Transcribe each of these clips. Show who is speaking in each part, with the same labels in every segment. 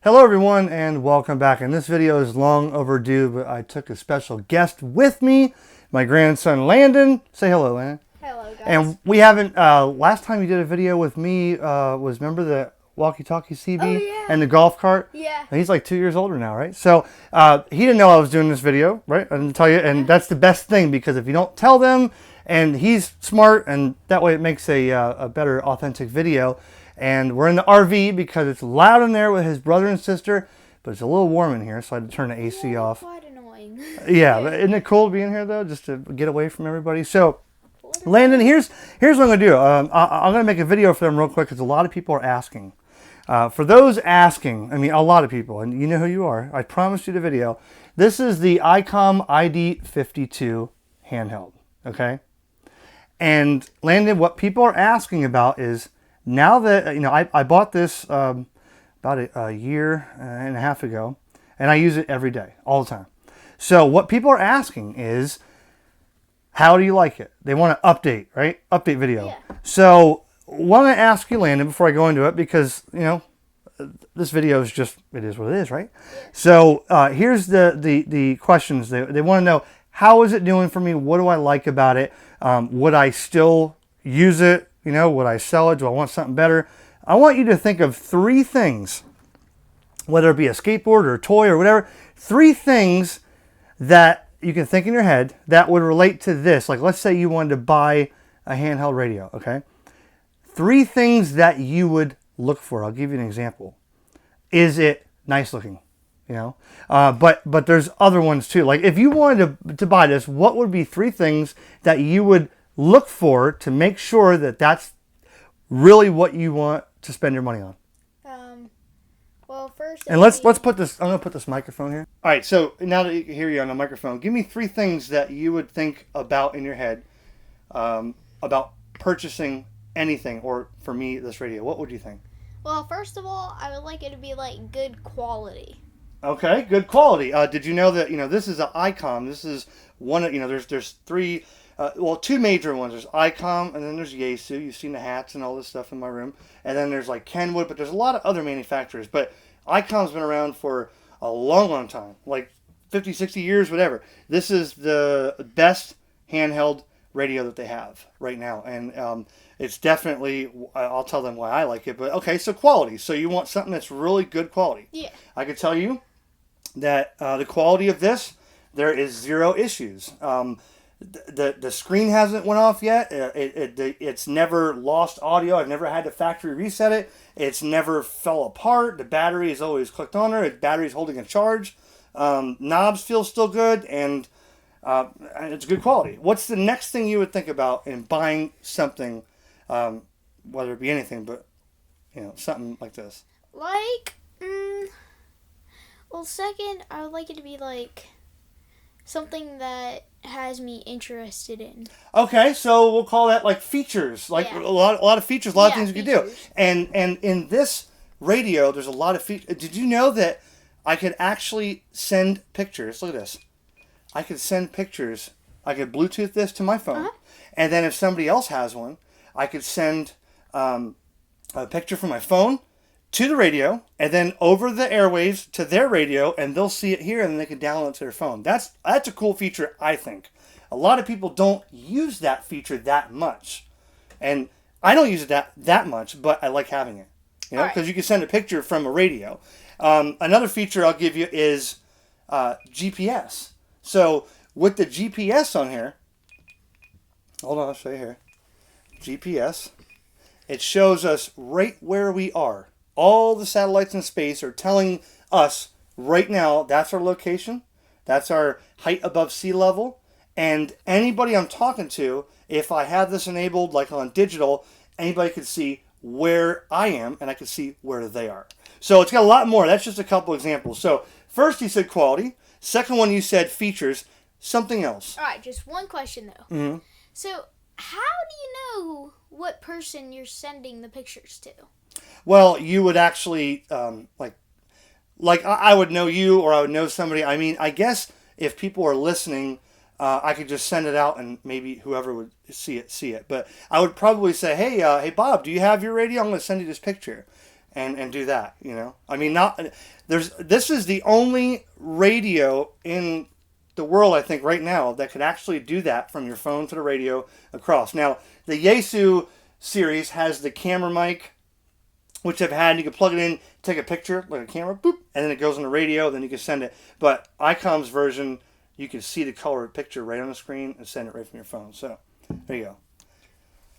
Speaker 1: Hello everyone and welcome back. And this video is long overdue, but I took a special guest with me, my grandson Landon. Say hello, Landon.
Speaker 2: Hello guys.
Speaker 1: And we haven't, last time you did a video with me was, remember the walkie-talkie CB?
Speaker 2: Oh, yeah.
Speaker 1: And the golf cart?
Speaker 2: Yeah.
Speaker 1: And he's like 2 years older now, right? So he didn't know I was doing this video, right? I didn't tell you, and that's the best thing, because if you don't tell them, and he's smart, and that way it makes a better authentic video. And we're in the RV because it's loud in there with his brother and sister, but it's a little warm in here, so I had to turn the AC off.
Speaker 2: Quite annoying.
Speaker 1: Yeah, but isn't it cool to be in here though, just to get away from everybody? So, Landon, here's what I'm going to do. I'm going to make a video for them real quick because a lot of people are asking. For those asking, I mean a lot of people, and you know who you are. I promised you the video. This is the Icom ID-52 handheld, okay? And Landon, what people are asking about is, now that, you know, I bought this about a year and a half ago, and I use it every day, all the time. So what people are asking is, how do you like it? They want to update, right? Update video.
Speaker 2: Yeah.
Speaker 1: So want to ask you, Landon, before I go into it, because, you know, this video is just, it is what it is, right? Yeah. So here's the questions. They want to know, how is it doing for me? What do I like about it? Would I still use it? You know, would I sell it? Do I want something better? I want you to think of 3 things, whether it be a skateboard or a toy or whatever, 3 things that you can think in your head that would relate to this. Like, let's say you wanted to buy a handheld radio, okay? 3 things that you would look for. I'll give you an example. Is it nice looking? You know, but there's other ones too. Like, if you wanted to buy this, what would be 3 things that you would look for to make sure that that's really what you want to spend your money on?
Speaker 2: Well, first,
Speaker 1: and let's put this. I'm gonna put this microphone here. All right. So now that you can hear you on the microphone, give me 3 things that you would think about in your head about purchasing anything, or for me, this radio. What would you think?
Speaker 2: Well, first of all, I would like it to be like good quality.
Speaker 1: Okay, good quality. Did you know that, you know, this is an Icom? This is one of, you know, there's 3. Well, 2 major ones. There's Icom, and then there's Yaesu. You've seen the hats and all this stuff in my room. And then there's like Kenwood, but there's a lot of other manufacturers. But Icom's been around for a long, long time, like 50, 60 years, whatever. This is the best handheld radio that they have right now. And it's definitely, I'll tell them why I like it. But okay, so quality. So you want something that's really good quality. Yeah. I can tell you that the quality of this, there is 0 issues. The screen hasn't went off yet. It's never lost audio. I've never had to factory reset it. It's never fell apart. The battery is always clicked on there. The battery's holding a charge. Knobs feel still good, and it's good quality. What's the next thing you would think about in buying something, whether it be anything, but, you know, something like this?
Speaker 2: Like, well, second, I would like it to be like something that has me interested in. Okay,
Speaker 1: so we'll call that like features, like a lot of features, a lot of things you can do. And in this radio, there's a lot of features. Did you know that I could actually send pictures? Look at this. I could send pictures. I could Bluetooth this to my phone, and then if somebody else has one, I could send a picture from my phone to the radio, and then over the airwaves to their radio, and they'll see it here, and then they can download it to their phone. That's a cool feature, I think. A lot of people don't use that feature that much, and I don't use it that much, but I like having it. You know, because you can send a picture from a radio. Another feature I'll give you is GPS. So with the GPS on here, hold on, I'll show you here. GPS, it shows us right where we are. All the satellites in space are telling us right now, that's our location, that's our height above sea level, and anybody I'm talking to, if I have this enabled like on digital, anybody can see where I am, and I can see where they are. So it's got a lot more. That's just a couple examples. So first you said quality. Second one you said features. Something else.
Speaker 2: All right, just one question though. Mm-hmm. So how do you know what person you're sending the pictures to?
Speaker 1: Well, you would actually, like I would know you, or I would know somebody. I mean, I guess if people are listening, I could just send it out, and maybe whoever would see it. But I would probably say, hey Bob, do you have your radio? I'm going to send you this picture. and do that. I mean, this is the only radio in the world, I think, right now that could actually do that from your phone to the radio across. Now, the Yaesu series has the camera mic, which I've had. You can plug it in, take a picture like a camera, boop, and then it goes on the radio. Then you can send it. But Icom's version, you can see the color picture right on the screen and send it right from your phone. So there you go.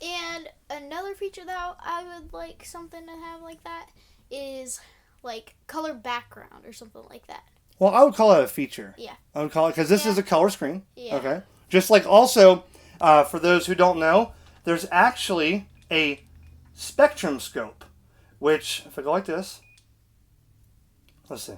Speaker 2: And another feature that I would like something to have like that is like color background or something like that.
Speaker 1: Well, I would call it a feature.
Speaker 2: Yeah.
Speaker 1: I would call it, because this is a color screen.
Speaker 2: Yeah.
Speaker 1: Okay. Just like also, for those who don't know, there's actually a spectrum scope, which, if I go like this, let's see.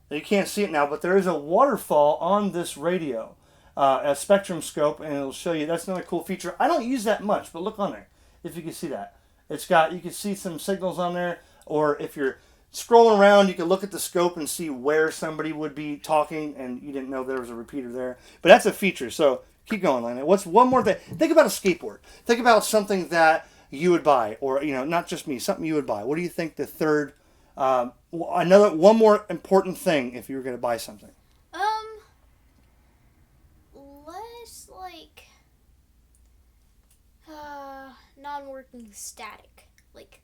Speaker 1: You can't see it now, but there is a waterfall on this radio, a spectrum scope, and it'll show you. That's another cool feature. I don't use that much, but look on there, if you can see that. You can see some signals on there, or if you're scrolling around, you can look at the scope and see where somebody would be talking, and you didn't know there was a repeater there. But that's a feature, so keep going, Lana. What's one more thing? Think about a skateboard. Think about something that you would buy, or, not just me, something you would buy. What do you think the third, one more important thing if you were going to buy something?
Speaker 2: Less like, non-working static, like.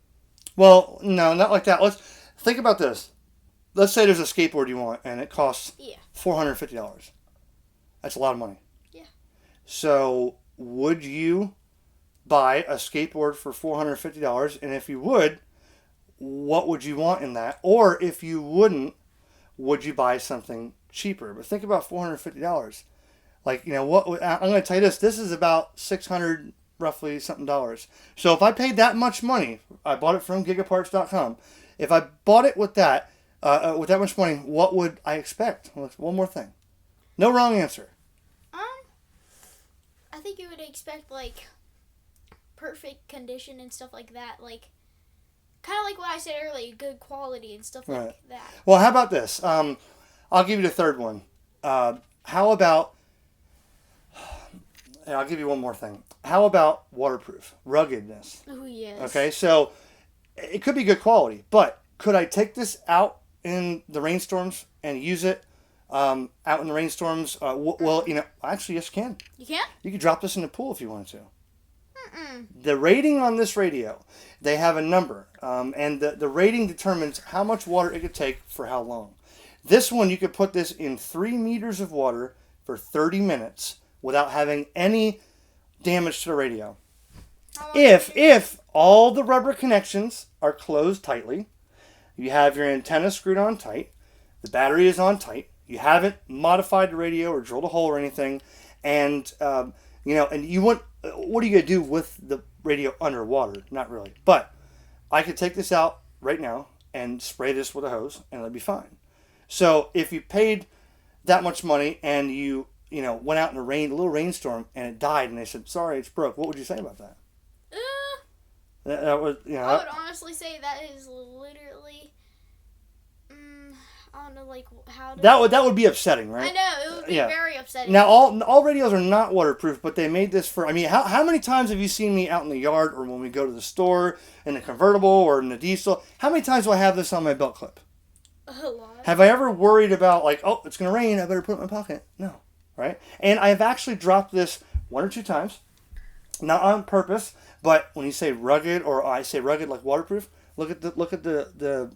Speaker 1: Well, no, not like that. Let's think about this. Let's say there's a skateboard you want, and it costs $450. That's a lot of money.
Speaker 2: Yeah.
Speaker 1: So, would you buy a skateboard for $450? And if you would, what would you want in that? Or if you wouldn't, would you buy something cheaper? But think about $450. Like, I'm going to tell you this. This is about $600 roughly something dollars. So if I paid that much money, I bought it from GigaParts.com. If I bought it with that much money, what would I expect? One more thing. No wrong answer.
Speaker 2: I think you would expect like perfect condition and stuff like that. Like, kind of like what I said earlier, good quality and stuff like that.
Speaker 1: Well, how about this? I'll give you the third one. How about? I'll give you one more thing. How about waterproof, ruggedness?
Speaker 2: Oh, yes.
Speaker 1: Okay, so it could be good quality, but could I take this out in the rainstorms and use it out in the rainstorms? Well, actually, yes, you can.
Speaker 2: You can?
Speaker 1: You could drop this in the pool if you wanted to. The rating on this radio, they have a number, and the rating determines how much water it could take for how long. This one, you could put this in 3 meters of water for 30 minutes without having any damage to the radio. If all the rubber connections are closed tightly, you have your antenna screwed on tight, the battery is on tight, you haven't modified the radio or drilled a hole or anything, and and you want, what are you going to do with the radio underwater? Not really. But I could take this out right now and spray this with a hose, and it'll be fine. So if you paid that much money and you went out in a little rainstorm, and it died, and they said, sorry, it's broke, what would you say about that? That was,
Speaker 2: I would honestly say that is literally, I don't know, like, how to...
Speaker 1: That would be upsetting, right?
Speaker 2: I know, it would be very upsetting.
Speaker 1: Now, all radios are not waterproof, but they made this for, how many times have you seen me out in the yard, or when we go to the store, in the convertible, or in the diesel? How many times do I have this on my belt clip?
Speaker 2: A lot.
Speaker 1: Have I ever worried about, like, oh, it's going to rain, I better put it in my pocket? No. Right? And I have actually dropped this 1 or 2 times, not on purpose, but when you say rugged, or I say rugged like waterproof, look at the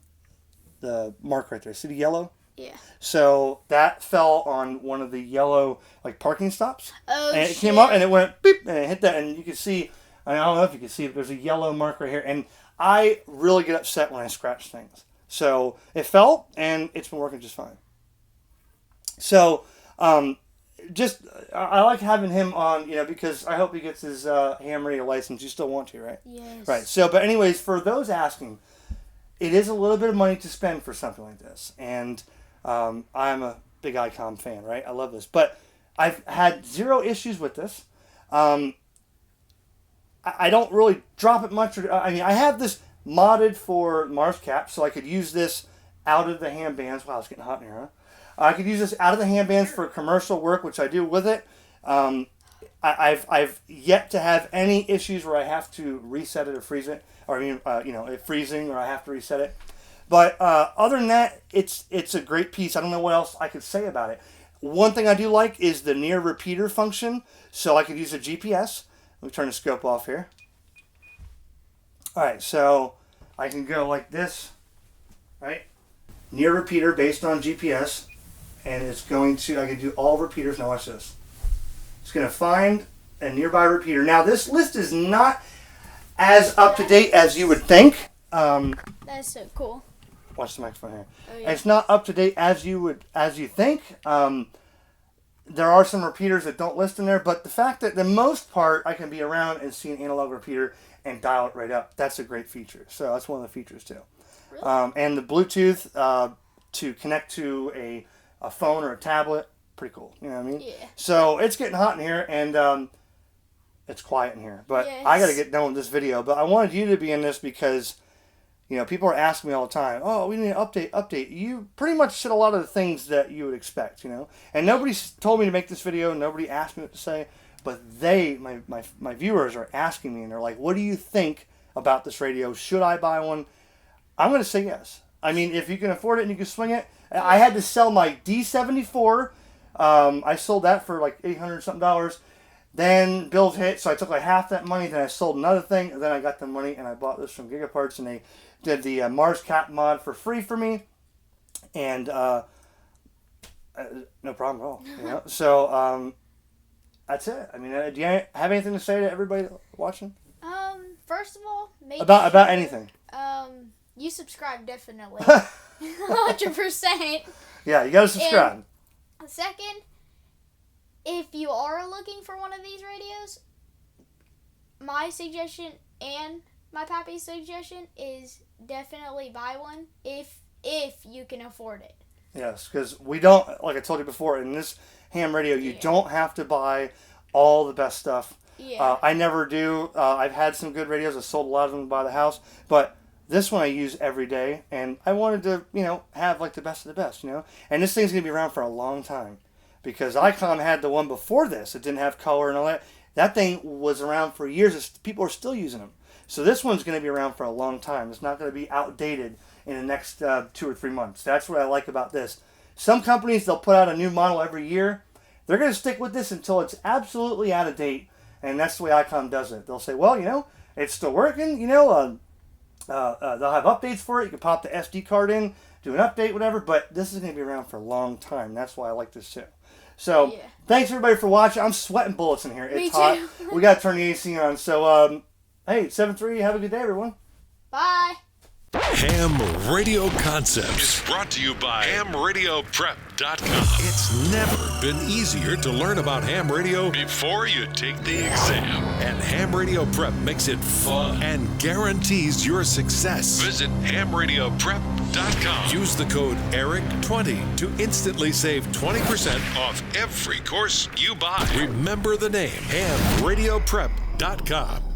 Speaker 1: mark right there. See the yellow?
Speaker 2: Yeah.
Speaker 1: So that fell on one of the yellow like parking stops.
Speaker 2: Oh,
Speaker 1: and it came up and it went beep and it hit that, and you can see, I don't know if you can see it, there's a yellow mark right here, and I really get upset when I scratch things. So it fell, and it's been working just fine. So I like having him on, because I hope he gets his ham radio license. You still want to, right?
Speaker 2: Yes.
Speaker 1: Right. So, but anyways, for those asking, it is a little bit of money to spend for something like this, and I'm a big Icom fan, right? I love this, but I've had 0 issues with this. I don't really drop it much. I have this modded for Mars Cap, so I could use this out of the ham bands. Wow, it's getting hot in here, huh? I could use this out of the ham bands for commercial work, which I do with it. I've yet to have any issues where I have to reset it or freeze it, or it freezing or I have to reset it. But other than that, it's a great piece. I don't know what else I could say about it. One thing I do like is the near repeater function, so I could use a GPS. Let me turn the scope off here. All right, so I can go like this, right? Near repeater based on GPS, and it's going to, I can do all repeaters. Now watch this. It's going to find a nearby repeater. Now this list is not as up to date as you would think.
Speaker 2: That's so cool.
Speaker 1: Watch the microphone here.
Speaker 2: Oh, yeah.
Speaker 1: It's not up to date as you think. There are some repeaters that don't list in there, but the fact that the most part I can be around and see an analog repeater and dial it right up, that's a great feature. So that's one of the features too.
Speaker 2: Really?
Speaker 1: And the Bluetooth to connect to a phone or a tablet, pretty cool. You know what I mean?
Speaker 2: Yeah.
Speaker 1: So it's getting hot in here, and it's quiet in here. But
Speaker 2: Yes.
Speaker 1: I got to get done with this video. But I wanted you to be in this because, people are asking me all the time, oh, we need an update. You pretty much said a lot of the things that you would expect, And nobody's told me to make this video. Nobody asked me what to say. But my viewers are asking me, and they're like, what do you think about this radio? Should I buy one? I'm going to say yes. I mean, if you can afford it and you can swing it. I had to sell my D-74. I sold that for like $800 something. Then bills hit, so I took like half that money. Then I sold another thing, and then I got the money, and I bought this from GigaParts, and they did the Mars Cap mod for free for me, and no problem at all. So that's it. I mean, do you have anything to say to everybody watching?
Speaker 2: First of all, make
Speaker 1: about anything.
Speaker 2: You subscribe definitely, 100%.
Speaker 1: Yeah, you gotta subscribe.
Speaker 2: And second, if you are looking for one of these radios, my suggestion and my pappy's suggestion is definitely buy one if you can afford it.
Speaker 1: Yes, because we don't, like I told you before, in this ham radio, you don't have to buy all the best stuff.
Speaker 2: Yeah.
Speaker 1: I never do. I've had some good radios. I sold a lot of them by the house, but this one I use every day, and I wanted to, have like the best of the best, And this thing's gonna be around for a long time, because Icom had the one before this. It didn't have color and all that. That thing was around for years. People are still using them. So this one's gonna be around for a long time. It's not gonna be outdated in the next 2 or 3 months. That's what I like about this. Some companies, they'll put out a new model every year. They're gonna stick with this until it's absolutely out of date, and that's the way Icom does it. They'll say, well, it's still working. They'll have updates for it. You can pop the SD card in, do an update, whatever. But this is going to be around for a long time. That's why I like this too. So thanks everybody for watching. I'm sweating bullets in here. It's hot. We got to turn the AC on. So hey, 7-3. Have a good day, everyone.
Speaker 2: Bye.
Speaker 3: Ham Radio Concepts is brought to you by HamRadioPrep.com. It's never been easier to learn about ham radio before you take the exam. And Ham Radio Prep makes it fun and guarantees your success. Visit HamRadioPrep.com. Use the code ERIC20 to instantly save 20% off every course you buy. Remember the name, HamRadioPrep.com.